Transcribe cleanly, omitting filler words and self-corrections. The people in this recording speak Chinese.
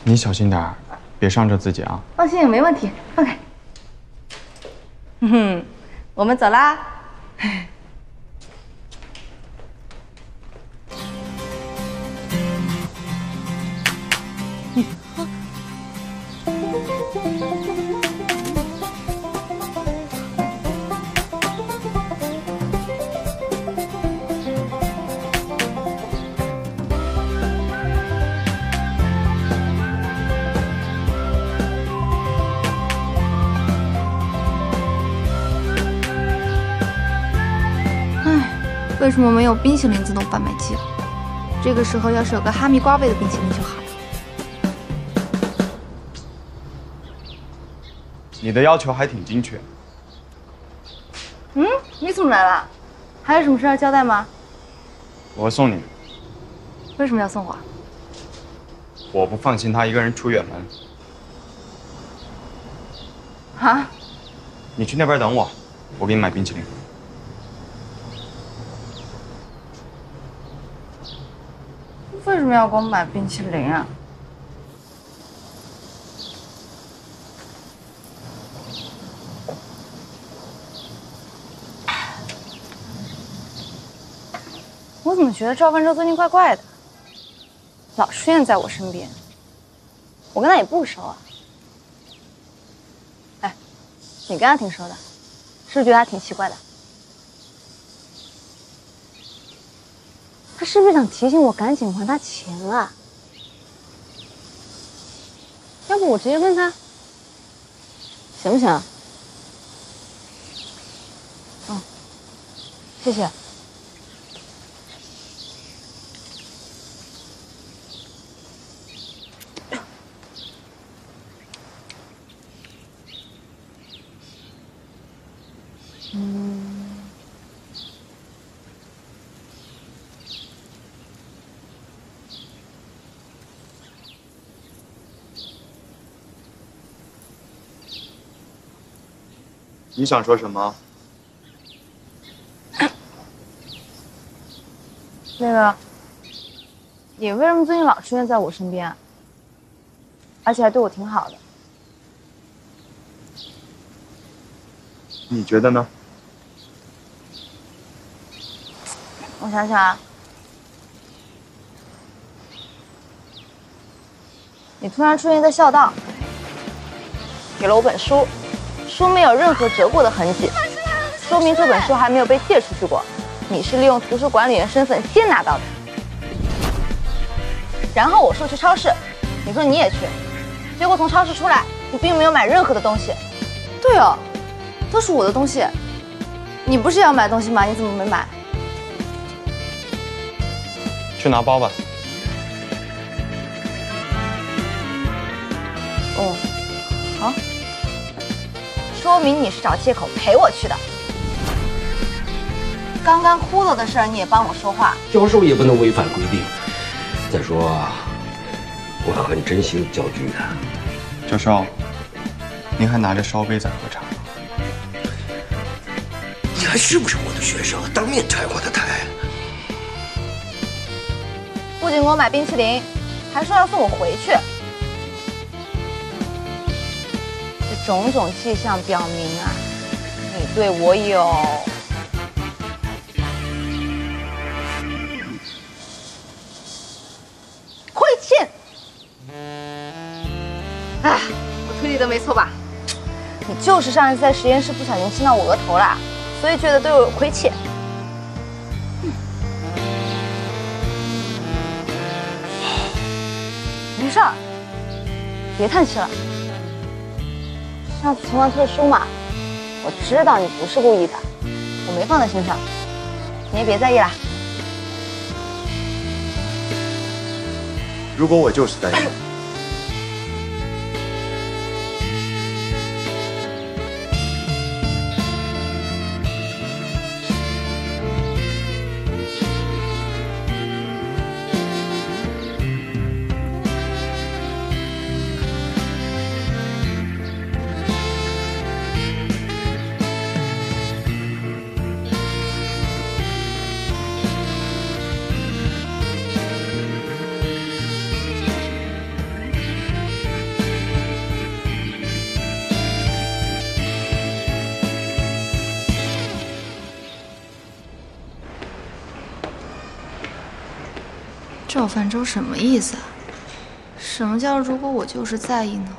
你小心点儿，别伤着自己啊。放心，没问题，放开。我们走啦。为什么没有冰淇淋自动贩卖机？这个时候要是有个哈密瓜味的冰淇淋就好了。你的要求还挺精确。你怎么来了？还有什么事要交代吗？我送你。为什么要送我？我不放心他一个人出远门。啊？你去那边等我，我给你买冰淇淋。为什么要给我买冰淇淋啊？我怎么觉得赵万洲最近怪怪的，老出现在我身边？我跟他也不熟啊。哎，你跟他挺熟的，是不是觉得他挺奇怪的？他是不是想提醒我赶紧还他钱啊？要不我直接问他，行不行？谢谢。你想说什么？那个，你为什么最近老出现在我身边啊？而且还对我挺好的。你觉得呢？我想想啊，你突然出现在校道，给了我本书，书没有任何折过的痕迹，说明这本书还没有被借出去过。你是利用图书管理员身份先拿到的。然后我说去超市，你说你也去，结果从超市出来，你并没有买任何的东西。对哦，都是我的东西。你不是要买东西吗？你怎么没买？去拿包吧。哦，好。说明你是找借口陪我去的。刚刚骷髅的事儿你也帮我说话，教授也不能违反规定。再说，我很真心教军的。教授，您还拿着烧杯在喝茶。你还是不是我的学生？当面拆我的台。不仅给我买冰淇淋，还说要送我回去。这种种迹象表明啊，你对我有……亏欠。哎，我推理的没错吧？你就是上一次在实验室不小心亲到我额头了，所以觉得对我有亏欠。没事儿，别叹气了。上次情况特殊嘛，我知道你不是故意的，我没放在心上，你也别在意啦。如果我就是在意。赵范舟什么意思啊？什么叫如果我就是在意呢？